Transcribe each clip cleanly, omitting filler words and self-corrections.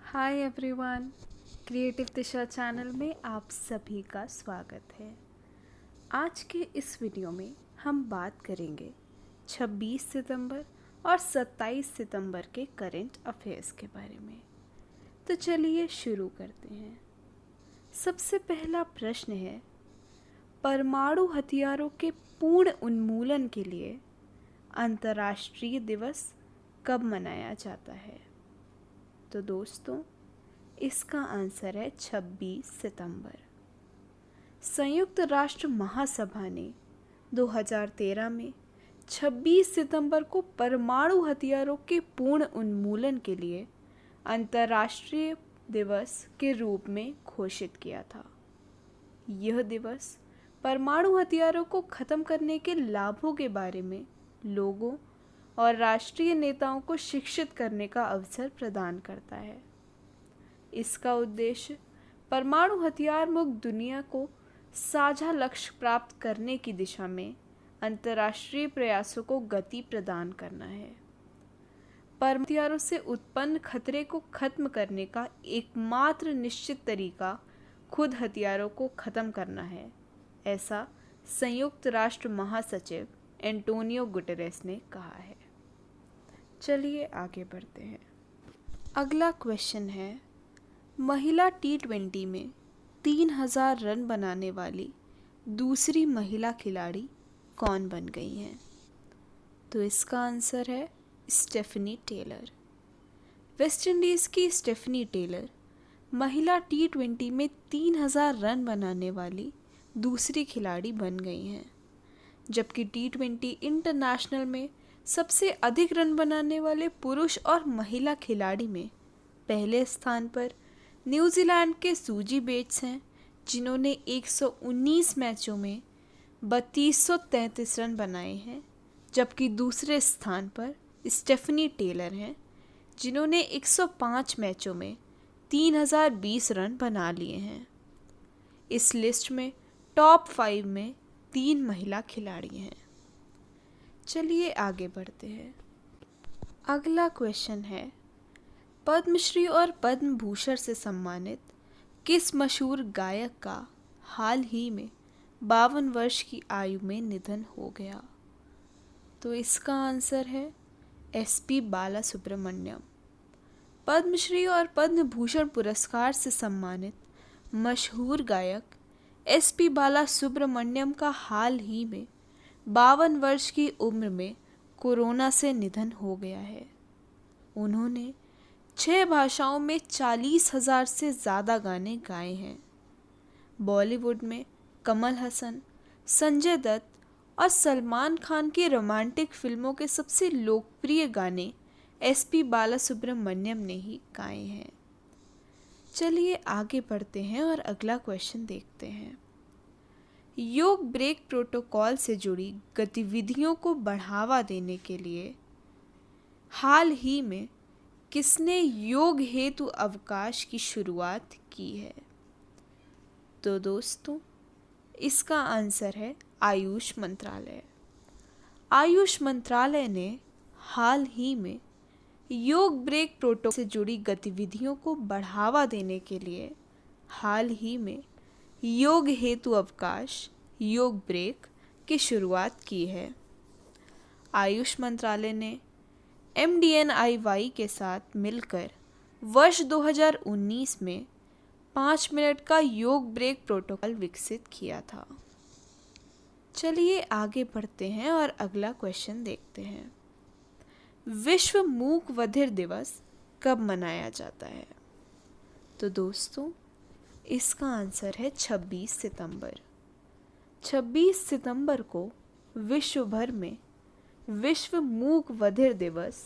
Hi everyone, creative दिशा channel में आप सभी का स्वागत है। आज के इस वीडियो में हम बात करेंगे 26 सितंबर और 27 सितंबर के करंट अफेयर्स के बारे में। तो चलिए शुरू करते हैं। सबसे पहला प्रश्न है, परमाणु हथियारों के पूर्ण उन्मूलन के लिए अंतर्राष्ट्रीय दिवस कब मनाया जाता है? तो दोस्तों, इसका आंसर है 26 सितंबर। संयुक्त राष्ट्र महासभा ने 2013 में 26 सितंबर को परमाणु हथियारों के पूर्ण उन्मूलन के लिए अंतर्राष्ट्रीय दिवस के रूप में घोषित किया था। यह दिवस परमाणु हथियारों को खत्म करने के लाभों के बारे में लोगों और राष्ट्रीय नेताओं को शिक्षित करने का अवसर प्रदान करता है। इसका उद्देश्य परमाणु हथियार मुक्त दुनिया को साझा लक्ष्य प्राप्त करने की दिशा में अंतर्राष्ट्रीय प्रयासों को गति प्रदान करना है। परमाणु हथियारों से उत्पन्न खतरे को खत्म करने का एकमात्र निश्चित तरीका खुद हथियारों को खत्म करना है, ऐसा संयुक्त राष्ट्र महासचिव एंटोनियो गुटेरेस ने कहा है। चलिए आगे बढ़ते हैं। अगला क्वेश्चन है, महिला T20 में 3000 रन बनाने वाली दूसरी महिला खिलाड़ी कौन बन गई हैं? तो इसका आंसर है स्टेफनी टेलर। वेस्ट इंडीज़ की स्टेफनी टेलर महिला T20 में 3000 रन बनाने वाली दूसरी खिलाड़ी बन गई हैं, जबकि T20 इंटरनेशनल में सबसे अधिक रन बनाने वाले पुरुष और महिला खिलाड़ी में पहले स्थान पर न्यूजीलैंड के सूजी बेट्स हैं, जिन्होंने 119 मैचों में 3233 रन बनाए हैं, जबकि दूसरे स्थान पर स्टेफनी टेलर हैं, जिन्होंने 105 मैचों में 3020 रन बना लिए हैं। इस लिस्ट में टॉप 5 में 3 महिला खिलाड़ी हैं। चलिए आगे बढ़ते हैं। अगला क्वेश्चन है, पद्मश्री और पद्म भूषण से सम्मानित किस मशहूर गायक का हाल ही में 52 वर्ष की आयु में निधन हो गया? तो इसका आंसर है SP बालासुब्रमण्यम। पद्मश्री और पद्म भूषण पुरस्कार से सम्मानित मशहूर गायक SP बालासुब्रमण्यम का हाल ही में 52 वर्ष की उम्र में कोरोना से निधन हो गया है। उन्होंने 6 भाषाओं में 40,000 से ज़्यादा गाने गाए हैं। बॉलीवुड में कमल हसन, संजय दत्त और सलमान खान की रोमांटिक फिल्मों के सबसे लोकप्रिय गाने SP बालासुब्रमण्यम ने ही गाए हैं। चलिए आगे बढ़ते हैं और अगला क्वेश्चन देखते हैं। योग ब्रेक प्रोटोकॉल से जुड़ी गतिविधियों को बढ़ावा देने के लिए हाल ही में किसने योग हेतु अवकाश की शुरुआत की है? तो दोस्तों, इसका आंसर है आयुष मंत्रालय। आयुष मंत्रालय ने हाल ही में योग ब्रेक प्रोटोकॉल से जुड़ी गतिविधियों को बढ़ावा देने के लिए हाल ही में योग हेतु अवकाश योग ब्रेक की शुरुआत की है। आयुष मंत्रालय ने MDNIY के साथ मिलकर वर्ष 2019 में 5 मिनट का योग ब्रेक प्रोटोकॉल विकसित किया था। चलिए आगे बढ़ते हैं और अगला क्वेश्चन देखते हैं। विश्व मूक बधिर दिवस कब मनाया जाता है? तो दोस्तों, इसका आंसर है 26 सितंबर। 26 सितंबर को विश्व भर में विश्व मूक बधिर दिवस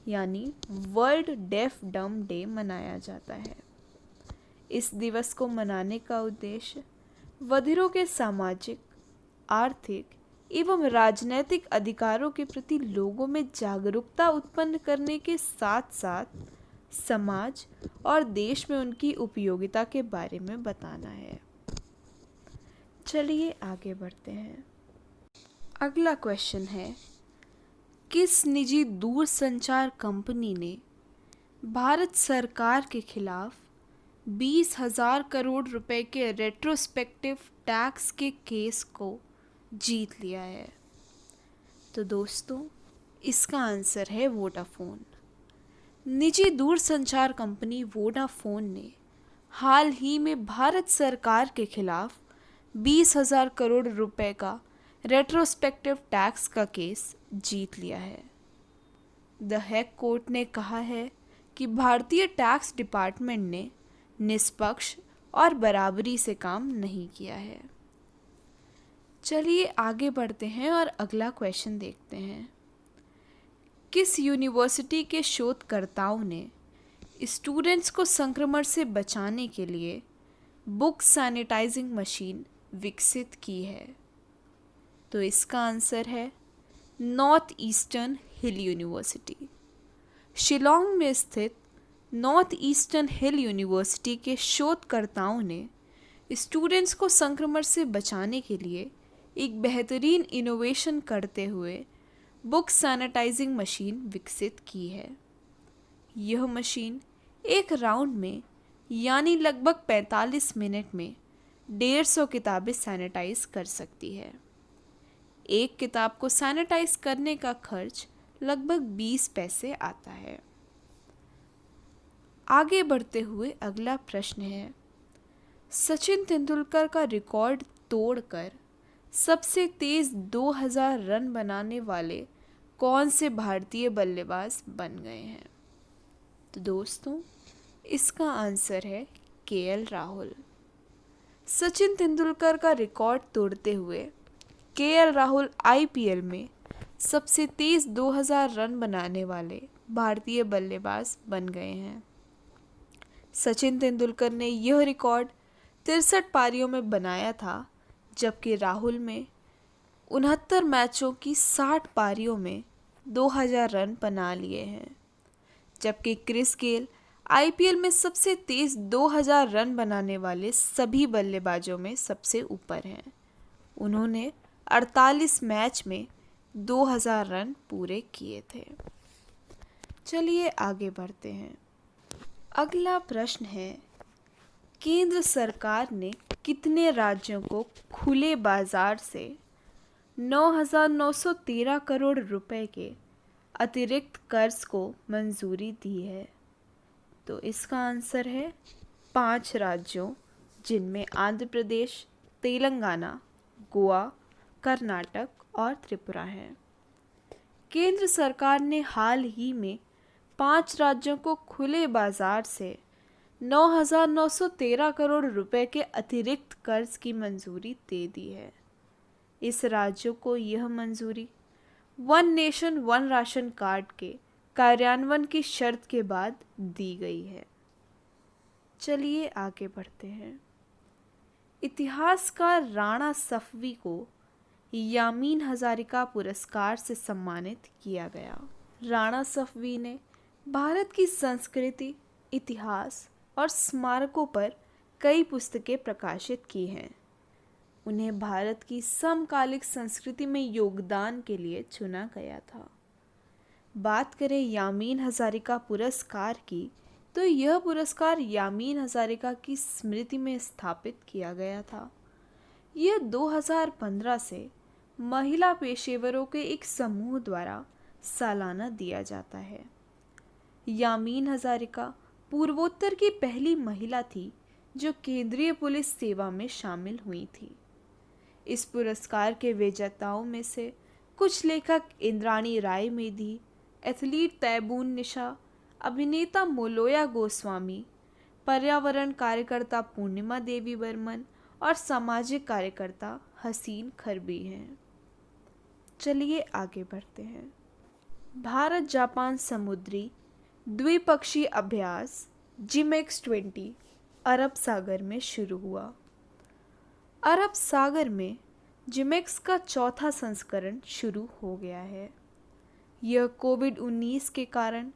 यानी वर्ल्ड डेफ डम डे मनाया जाता है। इस दिवस को मनाने का उद्देश्य बधिरों के सामाजिक, आर्थिक एवं राजनैतिक अधिकारों के प्रति लोगों में जागरूकता उत्पन्न करने के साथ साथ समाज और देश में उनकी उपयोगिता के बारे में बताना है। चलिए आगे बढ़ते हैं। अगला क्वेश्चन है, किस निजी दूरसंचार कंपनी ने भारत सरकार के खिलाफ 20,000 करोड़ रुपए के रेट्रोस्पेक्टिव टैक्स के केस को जीत लिया है? तो दोस्तों, इसका आंसर है वोडाफोन। निजी दूरसंचार कंपनी वोडाफोन ने हाल ही में भारत सरकार के खिलाफ 20,000 करोड़ रुपए का रेट्रोस्पेक्टिव टैक्स का केस जीत लिया है। द हेग कोर्ट ने कहा है कि भारतीय टैक्स डिपार्टमेंट ने निष्पक्ष और बराबरी से काम नहीं किया है। चलिए आगे बढ़ते हैं और अगला क्वेश्चन देखते हैं। किस यूनिवर्सिटी के शोधकर्ताओं ने स्टूडेंट्स को संक्रमण से बचाने के लिए बुक सैनिटाइजिंग मशीन विकसित की है? तो इसका आंसर है नॉर्थ ईस्टर्न हिल यूनिवर्सिटी। शिलोंग में स्थित नॉर्थ ईस्टर्न हिल यूनिवर्सिटी के शोधकर्ताओं ने स्टूडेंट्स को संक्रमण से बचाने के लिए एक बेहतरीन इनोवेशन करते हुए बुक सैनिटाइजिंग मशीन विकसित की है। यह मशीन एक राउंड में यानी लगभग 45 मिनट में 150 किताबें सैनिटाइज कर सकती है। एक किताब को सैनिटाइज करने का खर्च लगभग 20 पैसे आता है। आगे बढ़ते हुए अगला प्रश्न है, सचिन तेंदुलकर का रिकॉर्ड तोड़कर सबसे तेज 2000 रन बनाने वाले कौन से भारतीय बल्लेबाज बन गए हैं? तो दोस्तों, इसका आंसर है केएल राहुल। सचिन तेंदुलकर का रिकॉर्ड तोड़ते हुए केएल राहुल आईपीएल में सबसे तेज 2000 रन बनाने वाले भारतीय बल्लेबाज बन गए हैं। सचिन तेंदुलकर ने यह रिकॉर्ड 63 पारियों में बनाया था, जबकि राहुल में 69 मैचों की 60 पारियों में 2000 रन बना लिए हैं। जबकि क्रिस गेल आईपीएल में सबसे तेज 2000 रन बनाने वाले सभी बल्लेबाजों में सबसे ऊपर हैं। उन्होंने 48 मैच में 2000 रन पूरे किए थे। चलिए आगे बढ़ते हैं। अगला प्रश्न है, केंद्र सरकार ने कितने राज्यों को खुले बाजार से 9,913 करोड़ रुपए के अतिरिक्त कर्ज को मंजूरी दी है? तो इसका आंसर है 5 राज्यों, जिनमें आंध्र प्रदेश, तेलंगाना, गोवा, कर्नाटक और त्रिपुरा हैं। केंद्र सरकार ने हाल ही में 5 राज्यों को खुले बाजार से 9,913 करोड़ रुपए के अतिरिक्त कर्ज की मंजूरी दे दी है। इस राज्यों को यह मंजूरी one nation one ration card के कार्यान्वयन की शर्त के बाद दी गई है। चलिए आगे बढ़ते हैं। इतिहासकार राणा सफवी को यामीन हजारिका पुरस्कार से सम्मानित किया गया। राणा सफवी ने भारत की संस्कृति, इतिहास और स्मारकों पर कई पुस्तकें प्रकाशित की हैं। उन्हें भारत की समकालिक संस्कृति में योगदान के लिए चुना गया था। बात करें यामीन हजारिका पुरस्कार की, तो यह पुरस्कार यामीन हजारिका की स्मृति में स्थापित किया गया था। यह 2015 से महिला पेशेवरों के एक समूह द्वारा सालाना दिया जाता है। यामीन हजारिका पूर्वोत्तर की पहली महिला थी जो केंद्रीय पुलिस सेवा में शामिल हुई थी। इस पुरस्कार के विजेताओं में से कुछ लेखक इंद्राणी राय मेधी, एथलीट तैबून निशा, अभिनेता मोलोया गोस्वामी, पर्यावरण कार्यकर्ता पूर्णिमा देवी बर्मन और सामाजिक कार्यकर्ता हसीन खरबी हैं। चलिए आगे बढ़ते हैं। भारत जापान समुद्री द्विपक्षीय अभ्यास जिमेक्स-20 अरब सागर में शुरू हुआ। अरब सागर में जिमेक्स का चौथा संस्करण शुरू हो गया है। यह कोविड-19 के कारण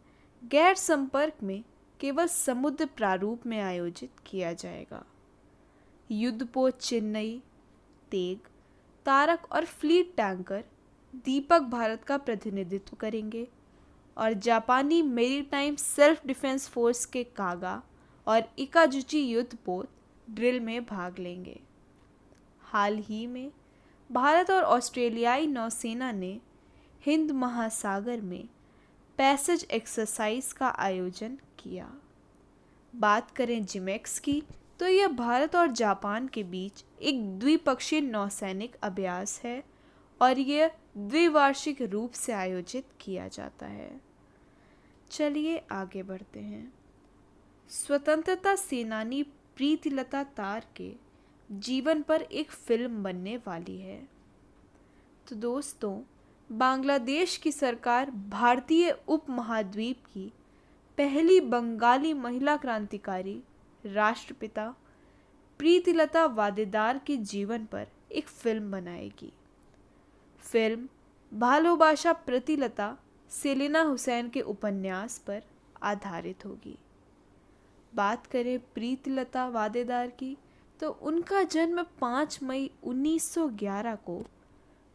गैर संपर्क में केवल समुद्र प्रारूप में आयोजित किया जाएगा। युद्धपोत चेन्नई, तेग, तारक और फ्लीट टैंकर दीपक भारत का प्रतिनिधित्व करेंगे और जापानी मेरीटाइम सेल्फ डिफेंस फोर्स के कागा और इकाजुची युद्ध पोत ड्रिल में भाग लेंगे। हाल ही में भारत और ऑस्ट्रेलियाई नौसेना ने हिंद महासागर में पैसेज एक्सरसाइज का आयोजन किया। बात करें जिमेक्स की तो यह भारत और जापान के बीच एक द्विपक्षीय नौसैनिक अभ्यास है और यह द्विवार्षिक रूप से आयोजित किया जाता है। चलिए आगे बढ़ते हैं। स्वतंत्रता सेनानी प्रीतिलता तार के जीवन पर एक फिल्म बनने वाली है। तो दोस्तों, बांग्लादेश की सरकार भारतीय उपमहाद्वीप की पहली बंगाली महिला क्रांतिकारी राष्ट्रपिता प्रीतिलता वादेदार के जीवन पर एक फिल्म बनाएगी। फिल्म भालोबाशा प्रीतिलता सेलिना हुसैन के उपन्यास पर आधारित होगी। बात करें प्रीतिलता वादेदार की तो उनका जन्म 5 मई 1911 को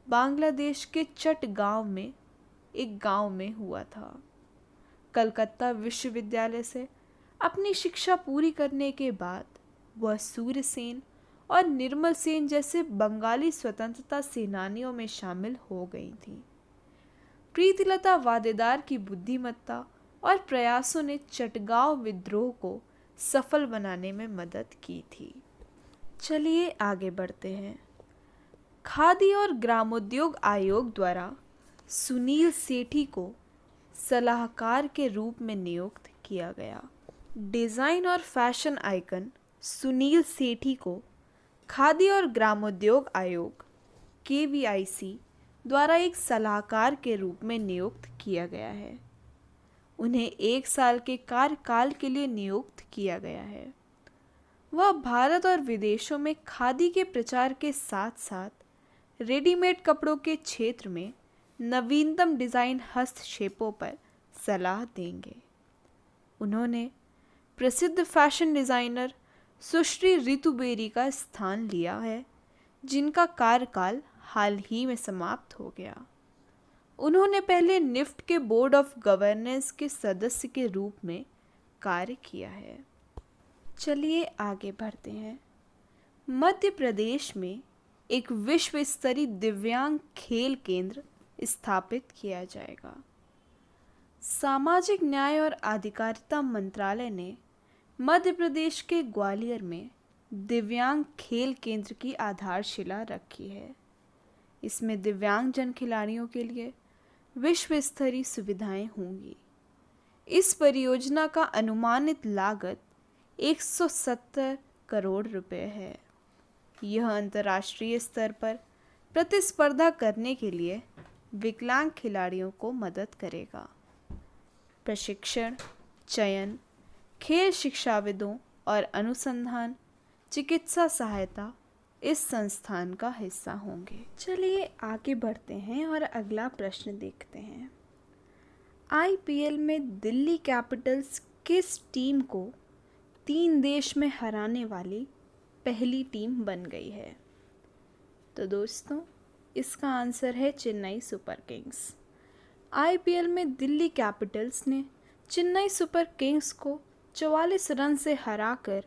बांग्लादेश के चटगांव में एक गांव में हुआ था। कलकत्ता विश्वविद्यालय से अपनी शिक्षा पूरी करने के बाद वह सूर्यसेन और निर्मल सेन जैसे बंगाली स्वतंत्रता सेनानियों में शामिल हो गई थी। प्रीतिलता वादेदार की बुद्धिमत्ता और प्रयासों ने चटगांव विद्रोह को सफल बनाने में मदद की थी। चलिए आगे बढ़ते हैं। खादी और ग्रामोद्योग आयोग द्वारा सुनील सेठी को सलाहकार के रूप में नियुक्त किया गया। डिज़ाइन और फैशन आइकन सुनील सेठी को खादी और ग्रामोद्योग आयोग KVIC द्वारा एक सलाहकार के रूप में नियुक्त किया गया है। उन्हें 1 साल के कार्यकाल के लिए नियुक्त किया गया है। वह भारत और विदेशों में खादी के प्रचार के साथ साथ रेडीमेड कपड़ों के क्षेत्र में नवीनतम डिज़ाइन हस्तक्षेपों पर सलाह देंगे। उन्होंने प्रसिद्ध फैशन डिज़ाइनर सुश्री रितु बेरी का स्थान लिया है, जिनका कार्यकाल हाल ही में समाप्त हो गया। उन्होंने पहले निफ्ट के बोर्ड ऑफ गवर्नेंस के सदस्य के रूप में कार्य किया है। चलिए आगे बढ़ते हैं। मध्य प्रदेश में एक विश्व स्तरीय दिव्यांग खेल केंद्र स्थापित किया जाएगा। सामाजिक न्याय और अधिकारिता मंत्रालय ने मध्य प्रदेश के ग्वालियर में दिव्यांग खेल केंद्र की आधारशिला रखी है। इसमें दिव्यांगजन खिलाड़ियों के लिए विश्व स्तरीय सुविधाएं होंगी। इस परियोजना का अनुमानित लागत 170 करोड़ रुपए है। यह अंतर्राष्ट्रीय स्तर पर प्रतिस्पर्धा करने के लिए विकलांग खिलाड़ियों को मदद करेगा। प्रशिक्षण, चयन, खेल शिक्षाविदों और अनुसंधान, चिकित्सा सहायता इस संस्थान का हिस्सा होंगे। चलिए आगे बढ़ते हैं और अगला प्रश्न देखते हैं। IPL में दिल्ली कैपिटल्स किस टीम को 3 देश में हराने वाली पहली टीम बन गई है? तो दोस्तों, इसका आंसर है चेन्नई सुपर किंग्स। IPL में दिल्ली कैपिटल्स ने चेन्नई सुपर किंग्स को 44 रन से हराकर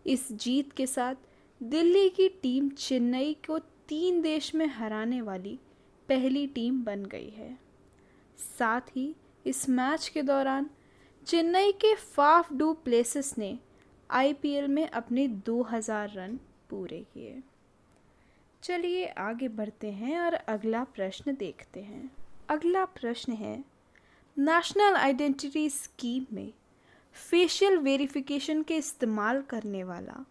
इस जीत के साथ दिल्ली की टीम चेन्नई को 3 देश में हराने वाली पहली टीम बन गई है। साथ ही इस मैच के दौरान चेन्नई के फाफ डू प्लेसिस ने IPL में अपने 2000 रन पूरे किए। चलिए आगे बढ़ते हैं और अगला प्रश्न देखते हैं। अगला प्रश्न है, नेशनल आइडेंटिटी स्कीम में फेशियल वेरिफिकेशन के इस्तेमाल करने वाला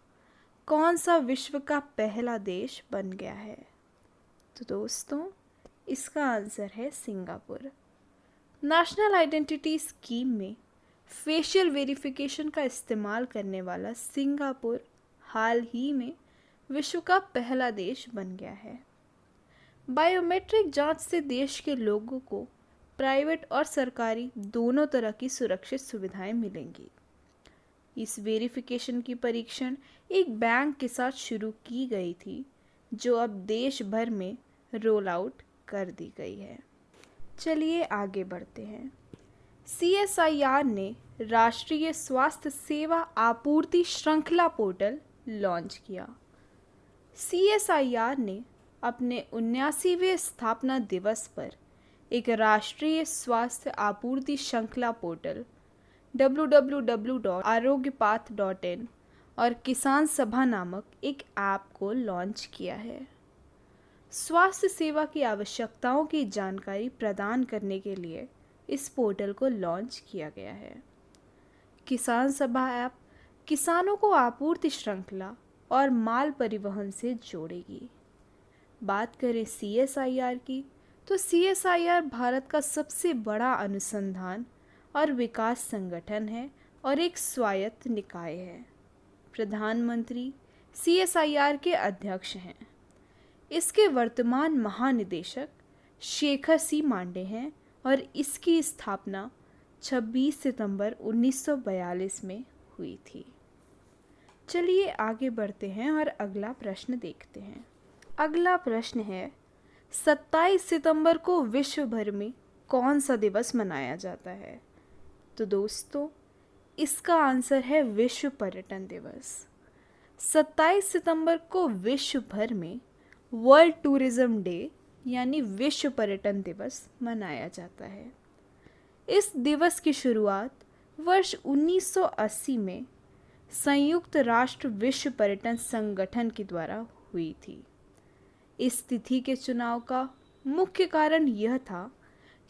कौन सा विश्व का पहला देश बन गया है? तो दोस्तों, इसका आंसर है सिंगापुर। नेशनल आइडेंटिटी स्कीम में फेशियल वेरिफिकेशन का इस्तेमाल करने वाला सिंगापुर हाल ही में विश्व का पहला देश बन गया है। बायोमेट्रिक जांच से देश के लोगों को प्राइवेट और सरकारी दोनों तरह की सुरक्षित सुविधाएं मिलेंगी। इस वेरिफिकेशन की परीक्षण एक बैंक के साथ शुरू की गई थी, जो अब देश भर में रोल आउट कर दी गई है। चलिए आगे बढ़ते हैं। CSIR ने राष्ट्रीय स्वास्थ्य सेवा आपूर्ति श्रृंखला पोर्टल लॉन्च किया। CSIR ने अपने 79वें स्थापना दिवस पर एक राष्ट्रीय स्वास्थ्य आपूर्ति श्रृंखला पोर्टल www.aarogyapath.in और किसान सभा नामक एक ऐप को लॉन्च किया है। स्वास्थ्य सेवा की आवश्यकताओं की जानकारी प्रदान करने के लिए इस पोर्टल को लॉन्च किया गया है। किसान सभा ऐप किसानों को आपूर्ति श्रृंखला और माल परिवहन से जोड़ेगी। बात करें CSIR की, तो CSIR भारत का सबसे बड़ा अनुसंधान और विकास संगठन है और एक स्वायत्त निकाय है। प्रधानमंत्री CSIR के अध्यक्ष हैं। इसके वर्तमान महानिदेशक शेखर सी मांडे हैं और इसकी स्थापना 26 सितंबर 1942 में हुई थी। चलिए आगे बढ़ते हैं और अगला प्रश्न देखते हैं। अगला प्रश्न है, 27 सितंबर को विश्व भर में कौन सा दिवस मनाया जाता है? तो दोस्तों, इसका आंसर है विश्व पर्यटन दिवस। 27 सितंबर को विश्व भर में वर्ल्ड टूरिज्म डे यानी विश्व पर्यटन दिवस मनाया जाता है। इस दिवस की शुरुआत वर्ष 1980 में संयुक्त राष्ट्र विश्व पर्यटन संगठन के द्वारा हुई थी। इस तिथि के चुनाव का मुख्य कारण यह था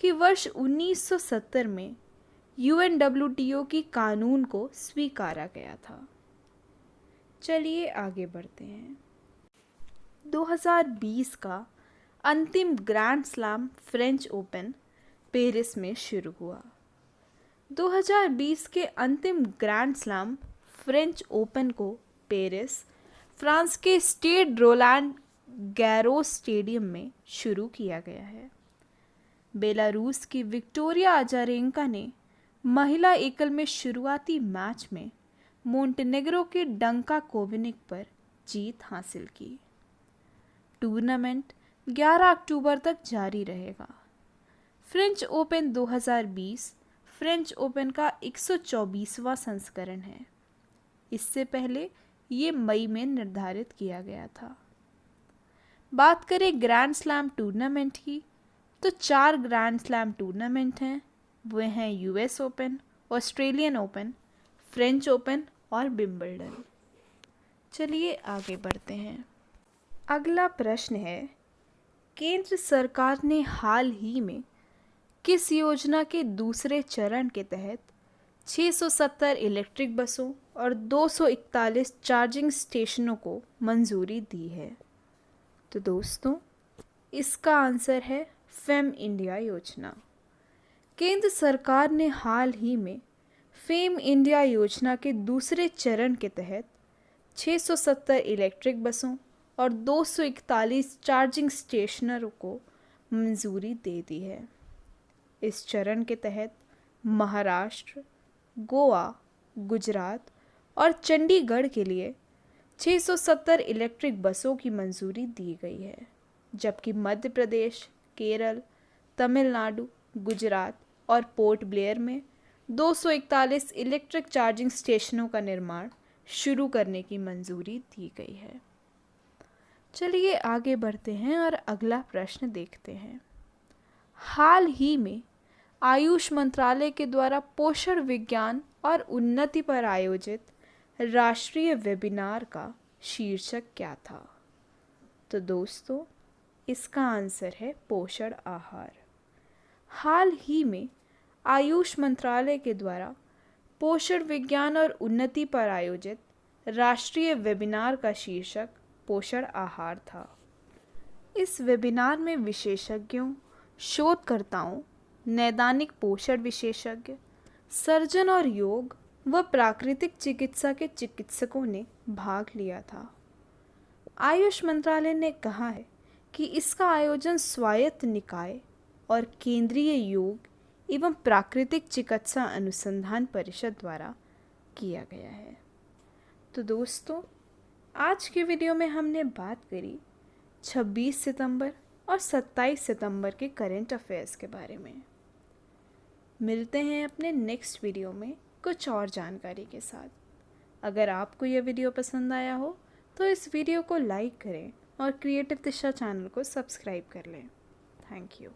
कि वर्ष 1970 में UNWTO की कानून को स्वीकारा गया था। चलिए आगे बढ़ते हैं। 2020 का अंतिम grand slam French open Paris में शुरू हुआ। 2020 के अंतिम ग्रैंड स्लैम फ्रेंच ओपन को पेरिस, फ्रांस के स्टेड रोलैंड गैरोस स्टेडियम में शुरू किया गया है। बेलारूस की विक्टोरिया अजारेंका ने महिला एकल में शुरुआती मैच में मोंटेनेग्रो के डंका कोविनिक पर जीत हासिल की। टूर्नामेंट 11 अक्टूबर तक जारी रहेगा। फ्रेंच ओपन 2020 फ्रेंच ओपन का 124वां संस्करण है। इससे पहले ये मई में निर्धारित किया गया था। बात करें ग्रैंड स्लैम टूर्नामेंट की, तो 4 ग्रैंड स्लैम टूर्नामेंट हैं। वे हैं US open, Australian open, French open और विंबलडन। चलिए आगे बढ़ते हैं। अगला प्रश्न है, केंद्र सरकार ने हाल ही में किस योजना के दूसरे चरण के तहत 670 इलेक्ट्रिक बसों और 241 चार्जिंग स्टेशनों को मंजूरी दी है? तो दोस्तों, इसका आंसर है फेम इंडिया योजना। केंद्र सरकार ने हाल ही में फेम इंडिया योजना के दूसरे चरण के तहत 670 इलेक्ट्रिक बसों और 241 चार्जिंग स्टेशनों को मंजूरी दे दी है। इस चरण के तहत महाराष्ट्र, गोवा, गुजरात और चंडीगढ़ के लिए 670 इलेक्ट्रिक बसों की मंजूरी दी गई है, जबकि मध्य प्रदेश, केरल, तमिलनाडु, गुजरात और पोर्ट ब्लेयर में 241 इलेक्ट्रिक चार्जिंग स्टेशनों का निर्माण शुरू करने की मंजूरी दी गई है। चलिए आगे बढ़ते हैं और अगला प्रश्न देखते हैं। हाल ही में आयुष मंत्रालय के द्वारा पोषण विज्ञान और उन्नति पर आयोजित राष्ट्रीय वेबिनार का शीर्षक क्या था? तो दोस्तों, इसका आंसर है पोषण आहार। हाल ही में आयुष मंत्रालय के द्वारा पोषण विज्ञान और उन्नति पर आयोजित राष्ट्रीय वेबिनार का शीर्षक पोषण आहार था। इस वेबिनार में विशेषज्ञों, शोधकर्ताओं, नैदानिक पोषण विशेषज्ञ, सर्जन और योग व प्राकृतिक चिकित्सा के चिकित्सकों ने भाग लिया था। आयुष मंत्रालय ने कहा है कि इसका आयोजन स्वायत्त निकाय और केंद्रीय योग एवं प्राकृतिक चिकित्सा अनुसंधान परिषद द्वारा किया गया है। तो दोस्तों, आज के वीडियो में हमने बात करी 26 सितंबर और 27 सितंबर के करंट अफेयर्स के बारे में। मिलते हैं अपने नेक्स्ट वीडियो में कुछ और जानकारी के साथ। अगर आपको यह वीडियो पसंद आया हो तो इस वीडियो को लाइक करें और क्रिएटिव दिशा चैनल को सब्सक्राइब कर लें। Thank you.